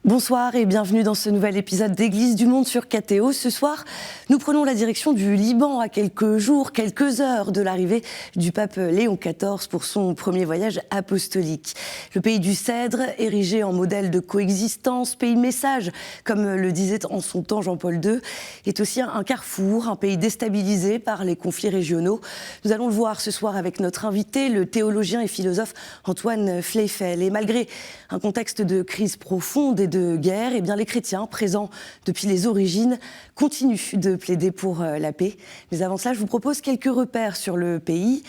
Bonsoir et bienvenue dans ce nouvel épisode d'Église du Monde sur KTO. Ce soir, nous prenons la direction du Liban à quelques jours, quelques heures de l'arrivée du pape Léon XIV pour son premier voyage apostolique. Le pays du Cèdre, érigé en modèle de coexistence, pays message, comme le disait en son temps Jean-Paul II, est aussi un carrefour, un pays déstabilisé par les conflits régionaux. Nous allons le voir ce soir avec notre invité, le théologien et philosophe Antoine Fleifel. Et malgré un contexte de crise profonde et de guerre, eh bien les chrétiens, présents depuis les origines, continuent de plaider pour la paix. Mais avant cela, je vous propose quelques repères sur le pays.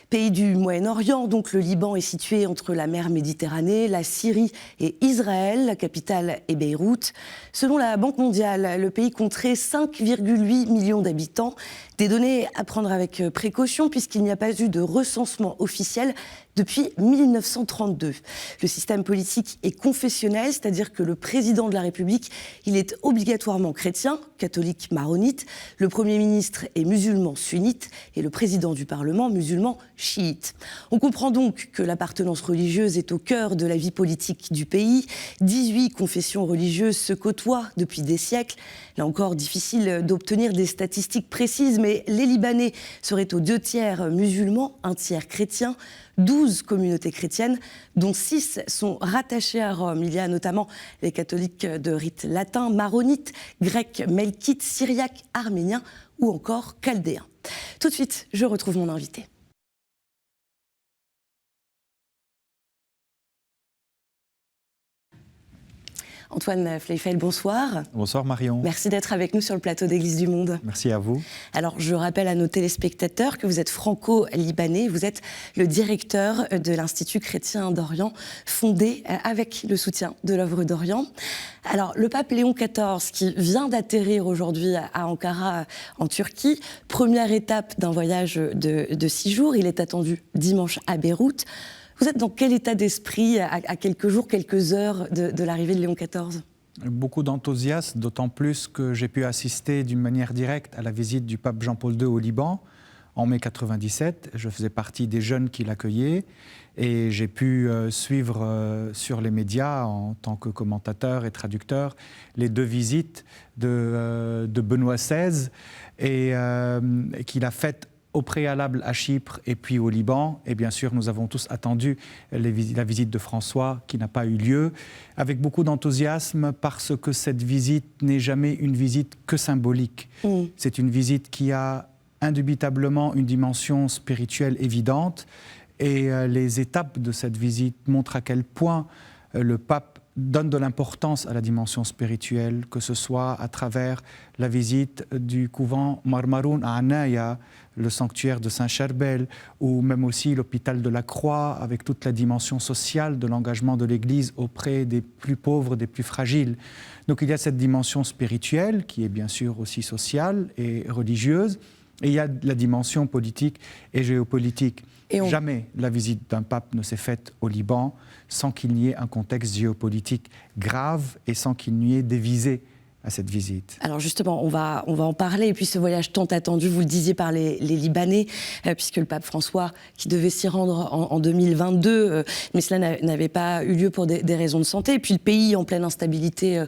Pays du Moyen-Orient, donc le Liban est situé entre la mer Méditerranée, la Syrie et Israël, la capitale est Beyrouth. Selon la Banque mondiale, le pays compterait 5,8 millions d'habitants. Des données à prendre avec précaution puisqu'il n'y a pas eu de recensement officiel depuis 1932. Le système politique est confessionnel, c'est-à-dire que le président de la République, il est obligatoirement chrétien, catholique maronite, le Premier ministre est musulman sunnite et le président du Parlement musulman chiite. On comprend donc que l'appartenance religieuse est au cœur de la vie politique du pays. 18 confessions religieuses se côtoient depuis des siècles. Là encore, difficile d'obtenir des statistiques précises, mais les Libanais seraient aux 2 tiers musulmans, 1 tiers chrétiens, 12 communautés chrétiennes, dont 6 sont rattachées à Rome. Il y a notamment les catholiques de rite latin, maronites, grecs, melkites, syriaques, arméniens ou encore chaldéens. Tout de suite, je retrouve mon invité. Antoine Fleifel, bonsoir. Bonsoir Marion. Merci d'être avec nous sur le plateau d'Église du Monde. Merci à vous. Alors, je rappelle à nos téléspectateurs que vous êtes franco-libanais, vous êtes le directeur de l'Institut chrétien d'Orient, fondé avec le soutien de l'œuvre d'Orient. Alors, le pape Léon XIV, qui vient d'atterrir aujourd'hui à Ankara, en Turquie, première étape d'un voyage de 6 jours, il est attendu dimanche à Beyrouth. Vous êtes dans quel état d'esprit à quelques jours, quelques heures de l'arrivée de Léon XIV ? Beaucoup d'enthousiasme, d'autant plus que j'ai pu assister d'une manière directe à la visite du pape Jean-Paul II au Liban en mai 97. Je faisais partie des jeunes qui l'accueillaient et j'ai pu suivre sur les médias en tant que commentateur et traducteur les 2 visites de Benoît XVI et qu'il a faites au préalable à Chypre et puis au Liban. Et bien sûr, nous avons tous attendu la visite de François qui n'a pas eu lieu, avec beaucoup d'enthousiasme parce que cette visite n'est jamais une visite que symbolique. C'est une visite qui a indubitablement une dimension spirituelle évidente et les étapes de cette visite montrent à quel point le pape donne de l'importance à la dimension spirituelle, que ce soit à travers la visite du couvent Marmaroun à Anaya, le sanctuaire de Saint-Charbel, ou même aussi l'hôpital de la Croix, avec toute la dimension sociale de l'engagement de l'Église auprès des plus pauvres, des plus fragiles. Donc il y a cette dimension spirituelle, qui est bien sûr aussi sociale et religieuse, et il y a la dimension politique et géopolitique. Jamais la visite d'un pape ne s'est faite au Liban sans qu'il n'y ait un contexte géopolitique grave et sans qu'il n'y ait des visées à cette visite. Alors justement, on va en parler. Et puis ce voyage tant attendu, vous le disiez, par les Libanais, puisque le pape François, qui devait s'y rendre en 2022, mais cela n'avait pas eu lieu pour des raisons de santé. Et puis le pays en pleine instabilité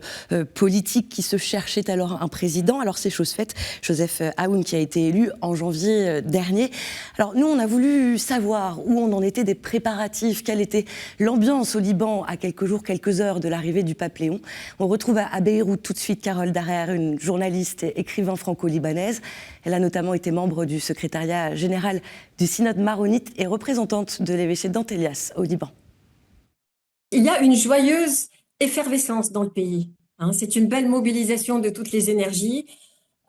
politique qui se cherchait alors un président. Alors c'est chose faite, Joseph Aoun qui a été élu en janvier dernier. Alors nous, on a voulu savoir où on en était des préparatifs, quelle était l'ambiance au Liban à quelques jours, quelques heures de l'arrivée du pape Léon. On retrouve à Beyrouth tout de suite Carole Darer, une journaliste et écrivain franco-libanaise. Elle a notamment été membre du secrétariat général du synode maronite et représentante de l'évêché d'Antelias au Liban. Il y a une joyeuse effervescence dans le pays. C'est une belle mobilisation de toutes les énergies.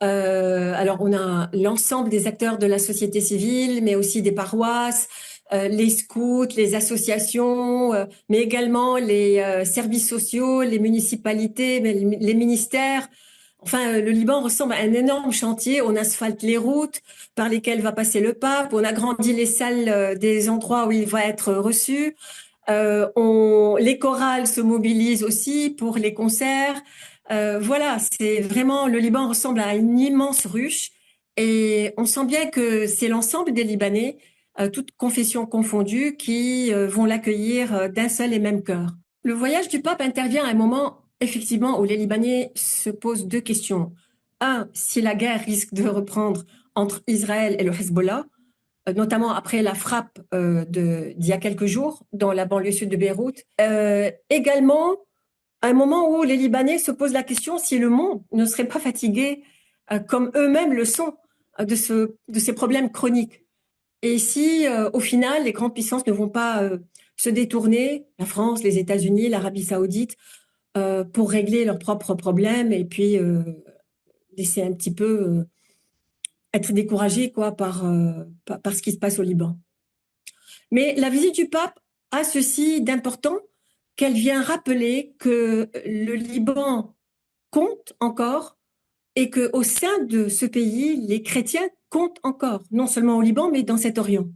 Alors on a l'ensemble des acteurs de la société civile, mais aussi des paroisses, les scouts, les associations, mais également les services sociaux, les municipalités, les ministères. Enfin, le Liban ressemble à un énorme chantier. On asphalte les routes par lesquelles va passer le pape. On agrandit les salles des endroits où il va être reçu. Les chorales se mobilisent aussi pour les concerts. Voilà, c'est vraiment, le Liban ressemble à une immense ruche. Et on sent bien que c'est l'ensemble des Libanais, toutes confessions confondues, qui vont l'accueillir d'un seul et même cœur. Le voyage du pape intervient à un moment effectivement, où les Libanais se posent deux questions. Un, si la guerre risque de reprendre entre Israël et le Hezbollah, notamment après la frappe d'il y a quelques jours dans la banlieue sud de Beyrouth. Également, à un moment où les Libanais se posent la question si le monde ne serait pas fatigué, comme eux-mêmes le sont, de ces problèmes chroniques. Et si, au final, les grandes puissances ne vont pas se détourner, la France, les États-Unis, l'Arabie saoudite, pour régler leurs propres problèmes et puis laisser un petit peu être découragés quoi, par ce qui se passe au Liban. Mais la visite du pape a ceci d'important qu'elle vient rappeler que le Liban compte encore et qu'au sein de ce pays, les chrétiens comptent encore, non seulement au Liban, mais dans cet Orient.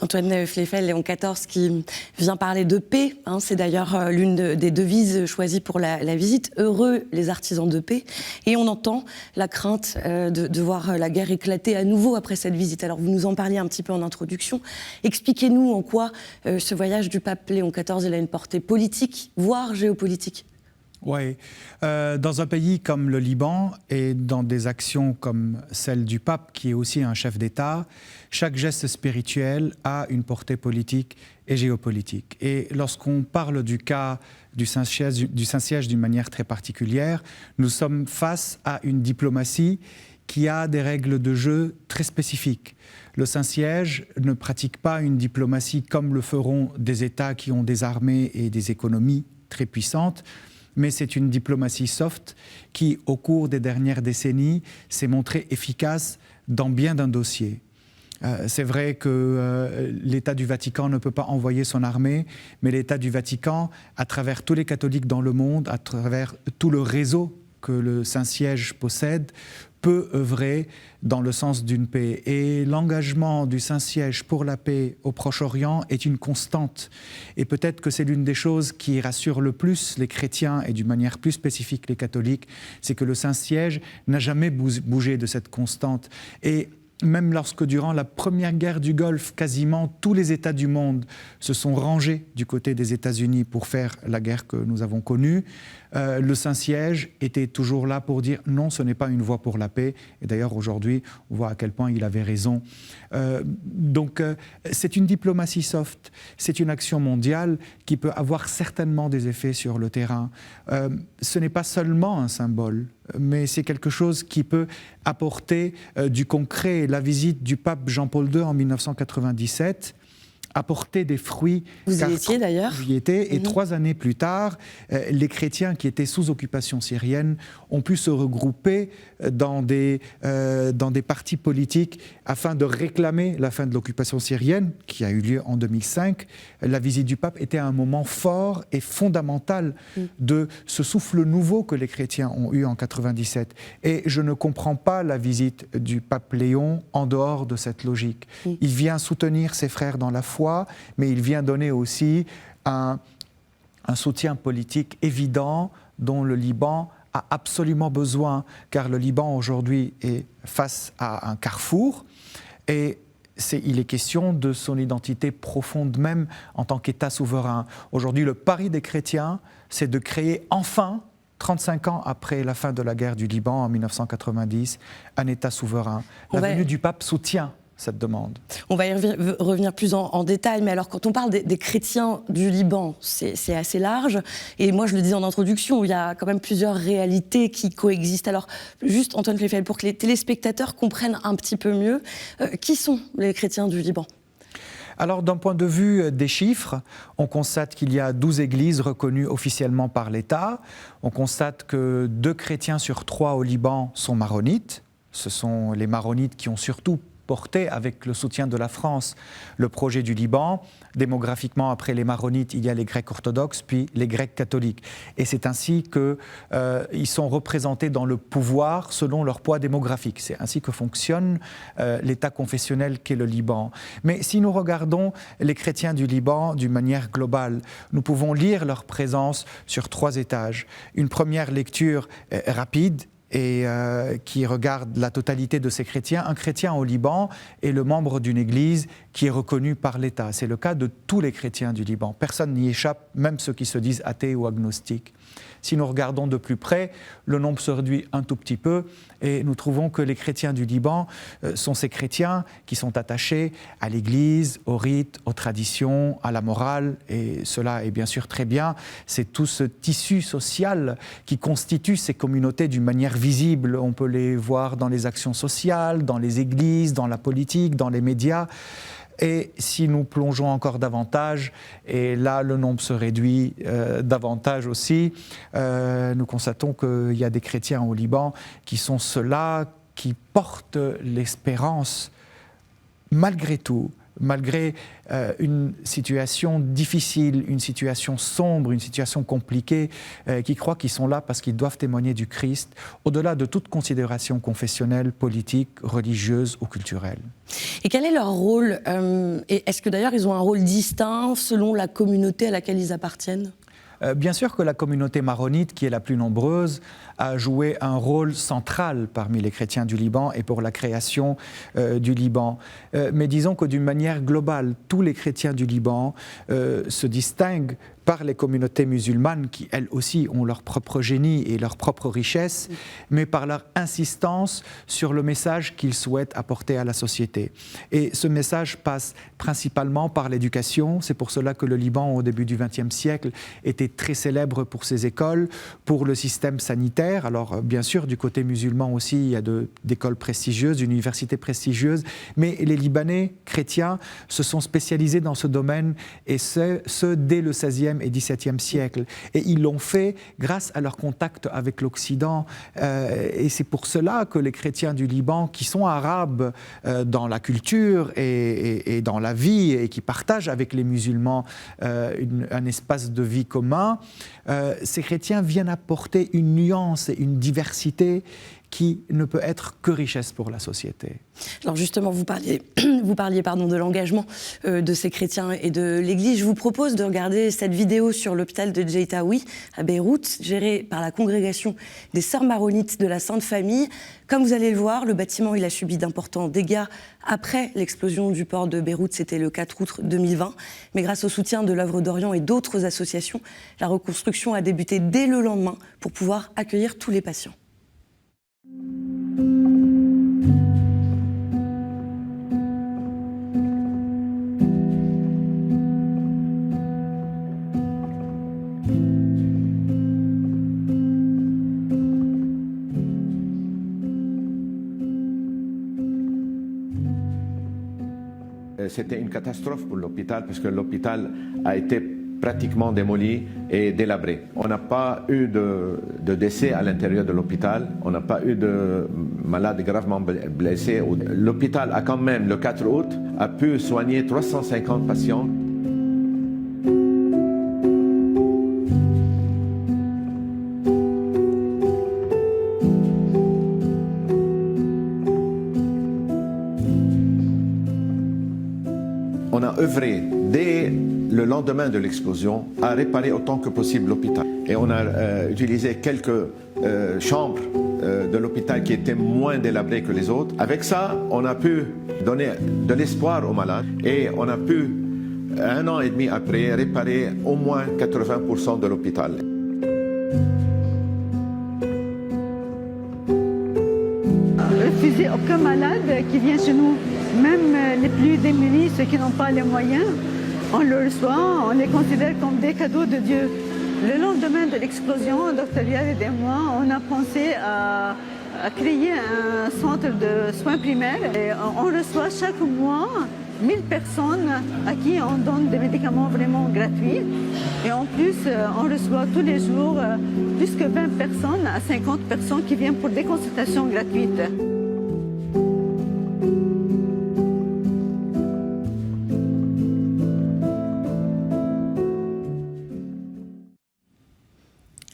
Antoine Fleyfel, Léon XIV, qui vient parler de paix. C'est d'ailleurs l'une des devises choisies pour la visite. Heureux les artisans de paix. Et on entend la crainte de voir la guerre éclater à nouveau après cette visite. Alors vous nous en parliez un petit peu en introduction. Expliquez-nous en quoi ce voyage du pape Léon XIV il a une portée politique, voire géopolitique. Oui, dans un pays comme le Liban et dans des actions comme celle du pape, qui est aussi un chef d'État, chaque geste spirituel a une portée politique et géopolitique. Et lorsqu'on parle du cas du Saint-Siège d'une manière très particulière, nous sommes face à une diplomatie qui a des règles de jeu très spécifiques. Le Saint-Siège ne pratique pas une diplomatie comme le feront des États qui ont des armées et des économies très puissantes, mais c'est une diplomatie soft qui, au cours des dernières décennies, s'est montrée efficace dans bien d'un dossier. C'est vrai que l'État du Vatican ne peut pas envoyer son armée, mais l'État du Vatican, à travers tous les catholiques dans le monde, à travers tout le réseau que le Saint-Siège possède, peut œuvrer dans le sens d'une paix. Et l'engagement du Saint-Siège pour la paix au Proche-Orient est une constante. Et peut-être que c'est l'une des choses qui rassure le plus les chrétiens et d'une manière plus spécifique les catholiques, c'est que le Saint-Siège n'a jamais bougé de cette constante. Et même lorsque, durant la première guerre du Golfe, quasiment tous les États du monde se sont rangés du côté des États-Unis pour faire la guerre que nous avons connue, le Saint-Siège était toujours là pour dire non, ce n'est pas une voie pour la paix. Et d'ailleurs, aujourd'hui, on voit à quel point il avait raison. Donc, c'est une diplomatie soft, c'est une action mondiale qui peut avoir certainement des effets sur le terrain. Ce n'est pas seulement un symbole, mais c'est quelque chose qui peut apporter du concret. La visite du pape Jean-Paul II en 1997 apporter des fruits. Vous y étiez d'ailleurs. J'y étais, et 3 années plus tard, les chrétiens qui étaient sous occupation syrienne ont pu se regrouper dans des partis politiques afin de réclamer la fin de l'occupation syrienne, qui a eu lieu en 2005. La visite du pape était un moment fort et fondamental de ce souffle nouveau que les chrétiens ont eu en 97. Et je ne comprends pas la visite du pape Léon en dehors de cette logique. Il vient soutenir ses frères dans la foi, mais il vient donner aussi un soutien politique évident dont le Liban a absolument besoin, car le Liban aujourd'hui est face à un carrefour et il est question de son identité profonde même en tant qu'État souverain. Aujourd'hui, le pari des chrétiens, c'est de créer enfin, 35 ans après la fin de la guerre du Liban en 1990, un État souverain. La venue du pape soutient cette demande. On va y revenir plus en détail, mais alors quand on parle des chrétiens du Liban, c'est assez large, et moi je le dis en introduction, il y a quand même plusieurs réalités qui coexistent. Alors juste Antoine Fleyfel, pour que les téléspectateurs comprennent un petit peu mieux, qui sont les chrétiens du Liban ? Alors, d'un point de vue des chiffres, on constate qu'il y a 12 églises reconnues officiellement par l'État. On constate que 2 chrétiens sur 3 au Liban sont maronites. Ce sont les maronites qui ont surtout porté, avec le soutien de la France, le projet du Liban. Démographiquement, après les maronites, il y a les Grecs orthodoxes, puis les Grecs catholiques. Et c'est ainsi qu'ils sont représentés dans le pouvoir selon leur poids démographique. C'est ainsi que fonctionne l'État confessionnel qu'est le Liban. Mais si nous regardons les chrétiens du Liban d'une manière globale, nous pouvons lire leur présence sur 3 étages. Une première lecture rapide et qui regarde la totalité de ces chrétiens. Un chrétien au Liban est le membre d'une église qui est reconnue par l'État. C'est le cas de tous les chrétiens du Liban. Personne n'y échappe, même ceux qui se disent athées ou agnostiques. Si nous regardons de plus près, le nombre se réduit un tout petit peu et nous trouvons que les chrétiens du Liban sont ces chrétiens qui sont attachés à l'Église, aux rites, aux traditions, à la morale, et cela est bien sûr très bien. C'est tout ce tissu social qui constitue ces communautés d'une manière visible. On peut les voir dans les actions sociales, dans les églises, dans la politique, dans les médias. Et si nous plongeons encore davantage, et là le nombre se réduit davantage aussi, nous constatons qu'il y a des chrétiens au Liban qui sont ceux-là qui portent l'espérance malgré tout, malgré une situation difficile, une situation sombre, une situation compliquée, qui croient qu'ils sont là parce qu'ils doivent témoigner du Christ, au-delà de toute considération confessionnelle, politique, religieuse ou culturelle. Et quel est leur rôle et est-ce que d'ailleurs ils ont un rôle distinct selon la communauté à laquelle ils appartiennent ? Bien sûr que la communauté maronite, qui est la plus nombreuse, a joué un rôle central parmi les chrétiens du Liban et pour la création du Liban. Mais disons que d'une manière globale, tous les chrétiens du Liban se distinguent par les communautés musulmanes qui, elles aussi, ont leur propre génie et leur propre richesse, mais par leur insistance sur le message qu'ils souhaitent apporter à la société. Et ce message passe principalement par l'éducation. C'est pour cela que le Liban, au début du XXe siècle, était très célèbre pour ses écoles, pour le système sanitaire. Alors, bien sûr, du côté musulman aussi, il y a d'écoles prestigieuses, d'universités prestigieuses, mais les Libanais chrétiens se sont spécialisés dans ce domaine, et ce dès le XVIe et XVIIe siècle. Et ils l'ont fait grâce à leur contact avec l'Occident. Et c'est pour cela que les chrétiens du Liban, qui sont arabes dans la culture et dans la vie, et qui partagent avec les musulmans un espace de vie commun, ces chrétiens viennent apporter une nuance et une diversité qui ne peut être que richesse pour la société. Alors justement, vous parliez de l'engagement de ces chrétiens et de l'Église. Je vous propose de regarder cette vidéo sur l'hôpital de Jeitaoui à Beyrouth, géré par la congrégation des Sœurs Maronites de la Sainte Famille. Comme vous allez le voir, le bâtiment il a subi d'importants dégâts après l'explosion du port de Beyrouth, c'était le 4 août 2020. Mais grâce au soutien de l'Œuvre d'Orient et d'autres associations, la reconstruction a débuté dès le lendemain pour pouvoir accueillir tous les patients. C'était une catastrophe pour l'hôpital parce que l'hôpital a été pratiquement démoli et délabré. On n'a pas eu de décès à l'intérieur de l'hôpital, on n'a pas eu de malades gravement blessés. L'hôpital a quand même, le 4 août, a pu soigner 350 patients. On a œuvré dès le lendemain de l'explosion à réparer autant que possible l'hôpital. Et on a utilisé quelques chambres de l'hôpital qui étaient moins délabrées que les autres. Avec ça, on a pu donner de l'espoir aux malades et on a pu, 1 an et demi après, réparer au moins 80% de l'hôpital. Refuser aucun malade qui vient chez nous, même les plus démunis, ceux qui n'ont pas les moyens, on le reçoit, on les considère comme des cadeaux de Dieu. Le lendemain de l'explosion, Dr Yaled et moi, on a pensé à créer un centre de soins primaires. Et on reçoit chaque mois 1000 personnes à qui on donne des médicaments vraiment gratuits. Et en plus, on reçoit tous les jours plus que 20 personnes à 50 personnes qui viennent pour des consultations gratuites.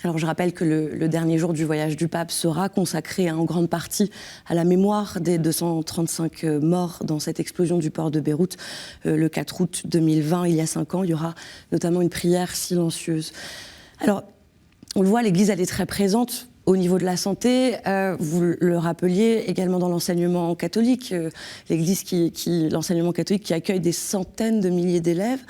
Alors je rappelle que le dernier jour du voyage du pape sera consacré en grande partie à la mémoire des 235 morts dans cette explosion du port de Beyrouth le 4 août 2020, il y a 5 ans. Il y aura notamment une prière silencieuse. Alors, on le voit, l'Église elle est très présente au niveau de la santé, vous le rappeliez également dans l'enseignement catholique, l'Église l'enseignement catholique qui accueille des centaines de milliers d'élèves.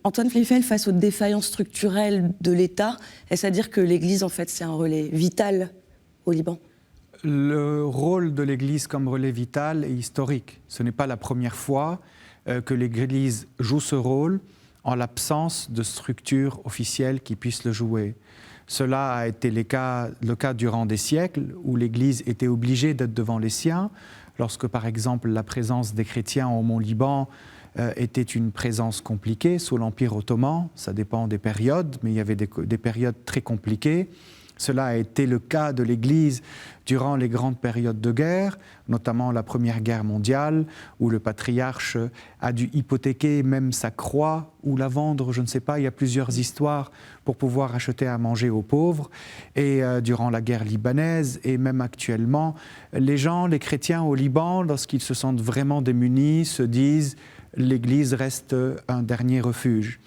Antoine Fleifel, face aux défaillances structurelles de l'État, est-ce à dire que l'Église, en fait, c'est un relais vital au Liban ? Le rôle de l'Église comme relais vital est historique. Ce n'est pas la première fois que l'Église joue ce rôle en l'absence de structures officielles qui puissent le jouer. Cela a été le cas durant des siècles où l'Église était obligée d'être devant les siens, lorsque par exemple la présence des chrétiens au Mont Liban était une présence compliquée sous l'Empire ottoman. Ça dépend des périodes, mais il y avait des périodes très compliquées. Cela a été le cas de l'Église durant les grandes périodes de guerre, notamment la Première Guerre mondiale, où le patriarche a dû hypothéquer même sa croix ou la vendre, je ne sais pas, il y a plusieurs histoires pour pouvoir acheter à manger aux pauvres. Et durant la guerre libanaise, et même actuellement, les chrétiens au Liban, lorsqu'ils se sentent vraiment démunis, se disent « l'Église reste un dernier refuge ».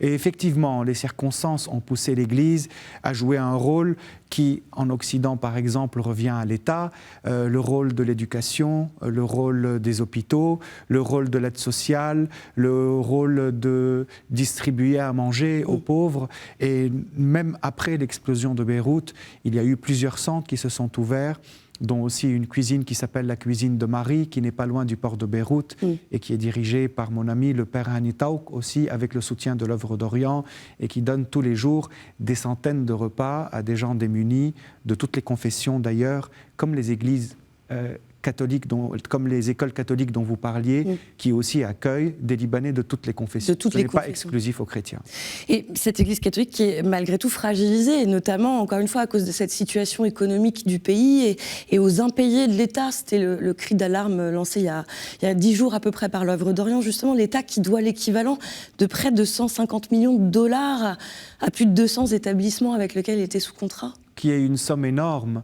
Et effectivement, les circonstances ont poussé l'Église à jouer un rôle qui, en Occident par exemple, revient à l'État, le rôle de l'éducation, le rôle des hôpitaux, le rôle de l'aide sociale, le rôle de distribuer à manger aux pauvres. Et même après l'explosion de Beyrouth, il y a eu plusieurs centres qui se sont ouverts, dont aussi une cuisine qui s'appelle la cuisine de Marie, qui n'est pas loin du port de Beyrouth, et qui est dirigée par mon ami le père Hani Taouk, aussi avec le soutien de l'œuvre d'Orient, et qui donne tous les jours des centaines de repas à des gens démunis, de toutes les confessions d'ailleurs, comme les églises catholiques, comme les écoles catholiques dont vous parliez, qui aussi accueillent des Libanais de toutes les confessions. Ce n'est pas exclusif aux chrétiens. Et cette Église catholique qui est malgré tout fragilisée, et notamment, encore une fois, à cause de cette situation économique du pays et aux impayés de l'État. C'était le cri d'alarme lancé il y a 10 jours à peu près par l'œuvre d'Orient, justement, l'État qui doit l'équivalent de près de 150 millions de dollars à plus de 200 établissements avec lesquels il était sous contrat. Qui est une somme énorme.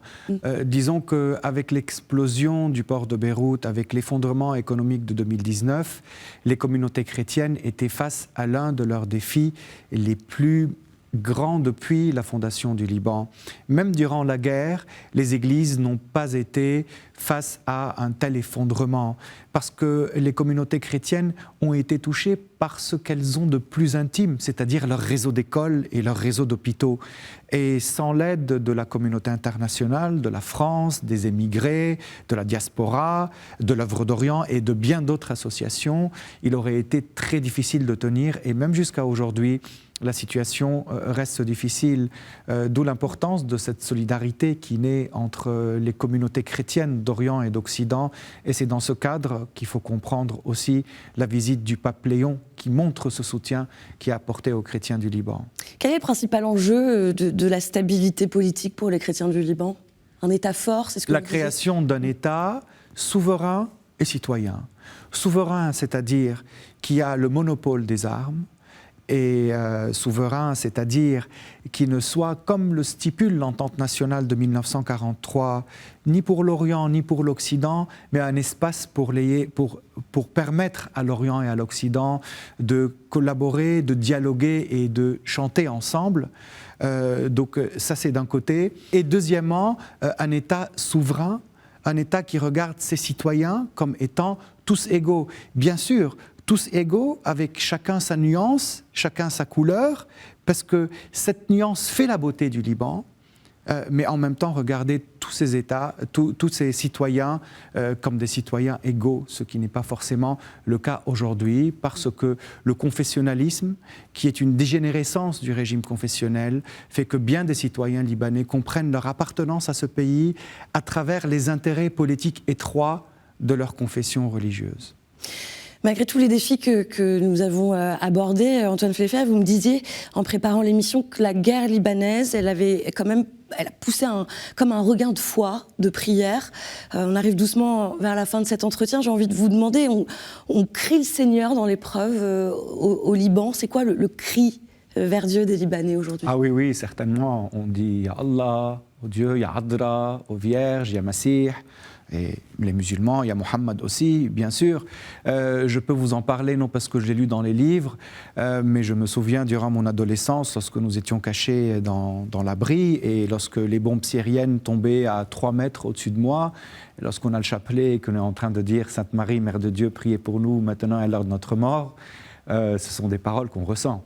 Disons qu'avec l'explosion du port de Beyrouth, avec l'effondrement économique de 2019, les communautés chrétiennes étaient face à l'un de leurs défis les plus grands depuis la fondation du Liban. Même durant la guerre, les églises n'ont pas été face à un tel effondrement, parce que les communautés chrétiennes ont été touchées par ce qu'elles ont de plus intime, c'est-à-dire leur réseau d'écoles et leur réseau d'hôpitaux. Et sans l'aide de la communauté internationale, de la France, des émigrés, de la diaspora, de l'œuvre d'Orient et de bien d'autres associations, il aurait été très difficile de tenir, et même jusqu'à aujourd'hui, la situation reste difficile, d'où l'importance de cette solidarité qui naît entre les communautés chrétiennes d'Orient et d'Occident. Et c'est dans ce cadre qu'il faut comprendre aussi la visite du pape Léon, qui montre ce soutien qui est apporté aux chrétiens du Liban. Quel est le principal enjeu de la stabilité politique pour les chrétiens du Liban ? Un État fort, c'est ce que la création d'un État souverain et citoyen. Souverain, c'est-à-dire qui a le monopole des armes, et souverain, c'est-à-dire qui ne soit, comme le stipule l'entente nationale de 1943, ni pour l'Orient ni pour l'Occident, mais un espace pour permettre à l'Orient et à l'Occident de collaborer, de dialoguer et de chanter ensemble. Donc ça, c'est d'un côté. Et deuxièmement, un État souverain, un État qui regarde ses citoyens comme étant tous égaux. Bien sûr, tous égaux, avec chacun sa nuance, chacun sa couleur, parce que cette nuance fait la beauté du Liban, mais en même temps regarder tous ces États, tous ces citoyens comme des citoyens égaux, ce qui n'est pas forcément le cas aujourd'hui, parce que le confessionnalisme, qui est une dégénérescence du régime confessionnel, fait que bien des citoyens libanais comprennent leur appartenance à ce pays à travers les intérêts politiques étroits de leur confession religieuse. Malgré tous les défis que nous avons abordés, Antoine Fleifel, vous me disiez en préparant l'émission que la guerre libanaise, elle a poussé comme un regain de foi, de prière. On arrive doucement vers la fin de cet entretien. J'ai envie de vous demander, on crie le Seigneur dans l'épreuve au Liban. C'est quoi le cri vers Dieu des Libanais aujourd'hui ? Ah oui, certainement. On dit « Ya Allah », au Dieu, « Ya Adra », aux Vierges, « Ya Masih ». Et les musulmans, il y a Mohammed aussi, bien sûr. Je peux vous en parler, non parce que je l'ai lu dans les livres, mais je me souviens durant mon adolescence, lorsque nous étions cachés dans l'abri et lorsque les bombes syriennes tombaient à 3 mètres au-dessus de moi, lorsqu'on a le chapelet et qu'on est en train de dire « Sainte Marie, Mère de Dieu, priez pour nous, maintenant est l'heure de notre mort », ce sont des paroles qu'on ressent.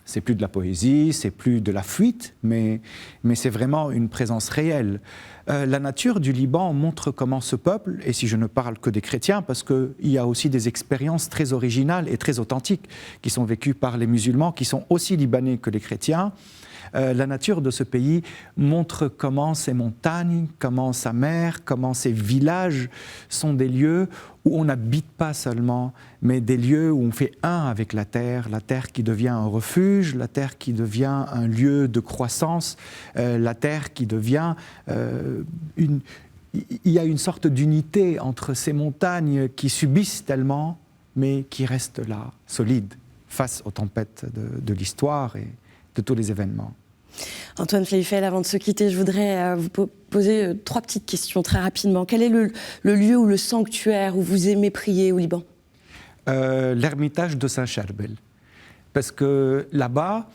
C'est plus de la poésie, c'est plus de la fuite, mais c'est vraiment une présence réelle. La nature du Liban montre comment ce peuple, et si je ne parle que des chrétiens, parce qu'il y a aussi des expériences très originales et très authentiques qui sont vécues par les musulmans, qui sont aussi libanais que les chrétiens, la nature de ce pays montre comment ces montagnes, comment sa mer, comment ces villages sont des lieux où on n'habite pas seulement, mais des lieux où on fait un avec la terre qui devient un refuge, la terre qui devient un lieu de croissance, la terre qui devient il y a une sorte d'unité entre ces montagnes qui subissent tellement, mais qui restent là, solides, face aux tempêtes de l'histoire et de tous les événements. Antoine Fleifel, avant de se quitter, je voudrais vous poser 3 petites questions très rapidement. Quel est le lieu ou le sanctuaire où vous aimez prier au Liban ? L'ermitage de Saint-Charbel. Parce que là-bas,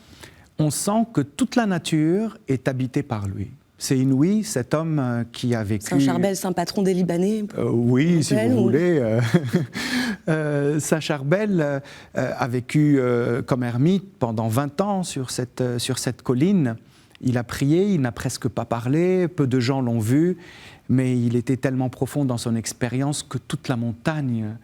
on sent que toute la nature est habitée par lui. C'est inouï, cet homme qui a vécu... Saint-Charbel, c'est un patron des Libanais. Oui, si vous voulez. Saint-Charbel a vécu comme ermite pendant 20 ans sur cette colline. Il a prié, il n'a presque pas parlé, peu de gens l'ont vu, mais il était tellement profond dans son expérience que toute la montagne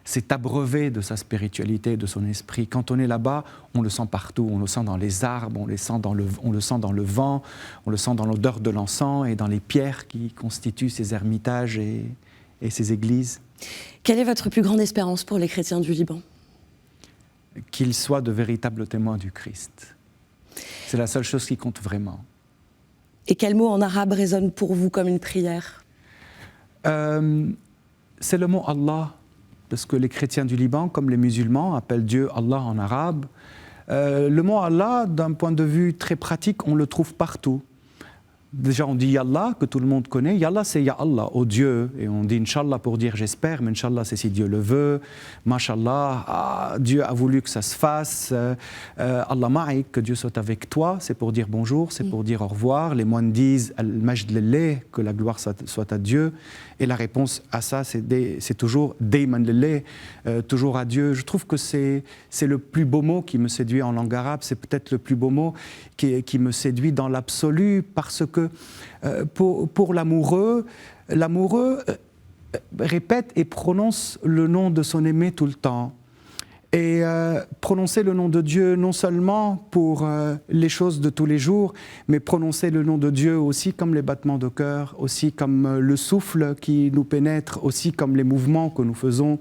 s'est abreuvée de sa spiritualité, de son esprit. Quand on est là-bas, on le sent partout, on le sent dans les arbres, on le sent dans le vent, on le sent dans l'odeur de l'encens et dans les pierres qui constituent ces ermitages et ces églises. Quelle est votre plus grande espérance pour les chrétiens du Liban ? Qu'ils soient de véritables témoins du Christ. C'est la seule chose qui compte vraiment. Et quel mot en arabe résonne pour vous comme une prière ? C'est le mot Allah. Parce que les chrétiens du Liban, comme les musulmans, appellent Dieu Allah en arabe. Le mot Allah, d'un point de vue très pratique, on le trouve partout. Déjà, on dit Yallah, que tout le monde connaît. Yallah, c'est Ya Allah, au Dieu. Et on dit Inch'Allah pour dire j'espère, mais Inch'Allah, c'est si Dieu le veut. Mashallah, Dieu a voulu que ça se fasse. Allah ma'ik, que Dieu soit avec toi, c'est pour dire bonjour, c'est pour dire au revoir. Les moines disent Al-Majd Lillah, que la gloire soit à Dieu. Et la réponse à ça, c'est toujours Dayman Lillah, toujours à Dieu. Je trouve que c'est le plus beau mot qui me séduit en langue arabe. C'est peut-être le plus beau mot qui me séduit dans l'absolu, parce que pour l'amoureux répète et prononce le nom de son aimé tout le temps. Et prononcer le nom de Dieu non seulement pour les choses de tous les jours, mais prononcer le nom de Dieu aussi comme les battements de cœur, aussi comme le souffle qui nous pénètre, aussi comme les mouvements que nous faisons,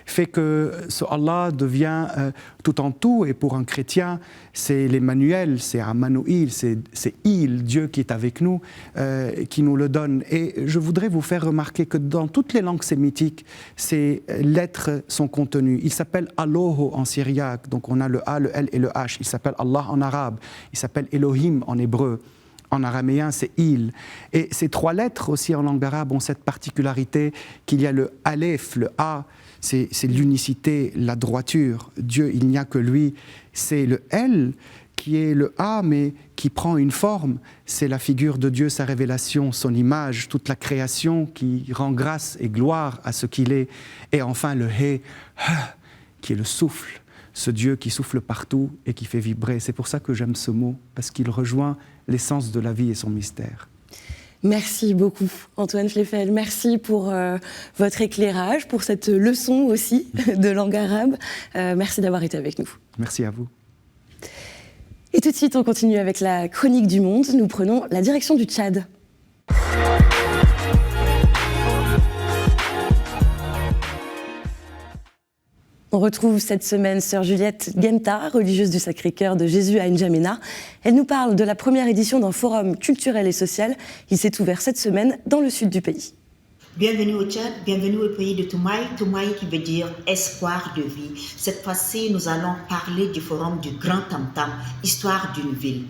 fait que ce Allah devient tout en tout. Et pour un chrétien, c'est l'Emmanuel, c'est Ammanuïl, c'est Il, Dieu qui est avec nous, qui nous le donne. Et je voudrais vous faire remarquer que dans toutes les langues sémitiques, ces lettres sont contenues. Il s'appelle Alloho en syriaque, donc on a le A, le L et le H. Il s'appelle Allah en arabe, il s'appelle Elohim en hébreu. En araméen, c'est Il. Et ces 3 lettres aussi en langue arabe ont cette particularité qu'il y a le Aleph, le A, c'est l'unicité, la droiture. Dieu, il n'y a que lui. C'est le L qui est le A, mais qui prend une forme. C'est la figure de Dieu, sa révélation, son image, toute la création qui rend grâce et gloire à ce qu'il est. Et enfin le He, qui est le souffle, ce Dieu qui souffle partout et qui fait vibrer. C'est pour ça que j'aime ce mot, parce qu'il rejoint l'essence de la vie et son mystère. Merci beaucoup, Antoine Fleifel. Merci pour votre éclairage, pour cette leçon aussi de langue arabe. Merci d'avoir été avec nous. Merci à vous. Et tout de suite, on continue avec la chronique du monde. Nous prenons la direction du Tchad. On retrouve cette semaine sœur Juliette Genta, religieuse du Sacré-Cœur de Jésus à N'Djamena. Elle nous parle de la première édition d'un forum culturel et social. Il s'est ouvert cette semaine dans le sud du pays. Bienvenue au Tchad, bienvenue au pays de Toumaï. Toumaï qui veut dire espoir de vie. Cette fois-ci, nous allons parler du forum du Grand Tam Tam, histoire d'une ville.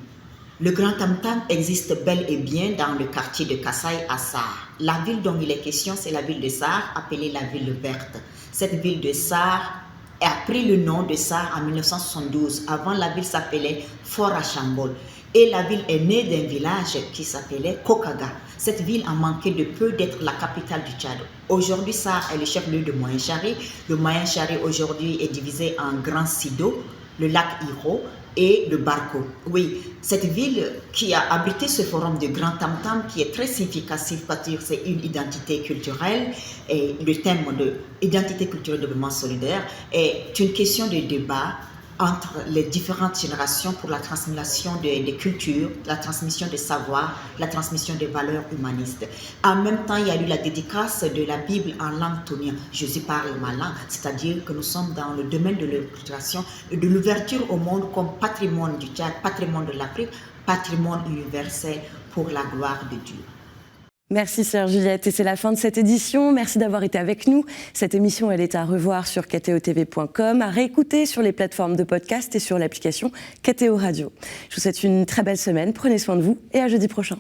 Le Grand Tam-Tam existe bel et bien dans le quartier de Kasaï à Sarre. La ville dont il est question, c'est la ville de Sarre, appelée la ville verte. Cette ville de Sarre a pris le nom de Sarre en 1972. Avant, la ville s'appelait Fort Achambol. Et la ville est née d'un village qui s'appelait Kokaga. Cette ville a manqué de peu d'être la capitale du Tchad. Aujourd'hui, Sarre est le chef-lieu de Moyen-Chari. Le Moyen-Chari aujourd'hui est divisé en Grand Sido, le lac Iro et le Barco. Oui, cette ville qui a abrité ce forum de Grand Tam-Tam qui est très significatif parce que c'est une identité culturelle et le thème de identité culturelle de développement solidaire est une question de débat entre les différentes générations pour la transmission des cultures, la transmission des savoirs, la transmission des valeurs humanistes. En même temps, il y a eu la dédicace de la Bible en langue tonien. Jésus parle ma langue, c'est-à-dire que nous sommes dans le domaine de l'éducation et de l'ouverture au monde comme patrimoine du Tchad, patrimoine de l'Afrique, patrimoine universel pour la gloire de Dieu. Merci Sœur Juliette, et c'est la fin de cette édition. Merci d'avoir été avec nous. Cette émission, elle est à revoir sur kteotv.com, à réécouter sur les plateformes de podcast et sur l'application KTO Radio. Je vous souhaite une très belle semaine, prenez soin de vous et à jeudi prochain.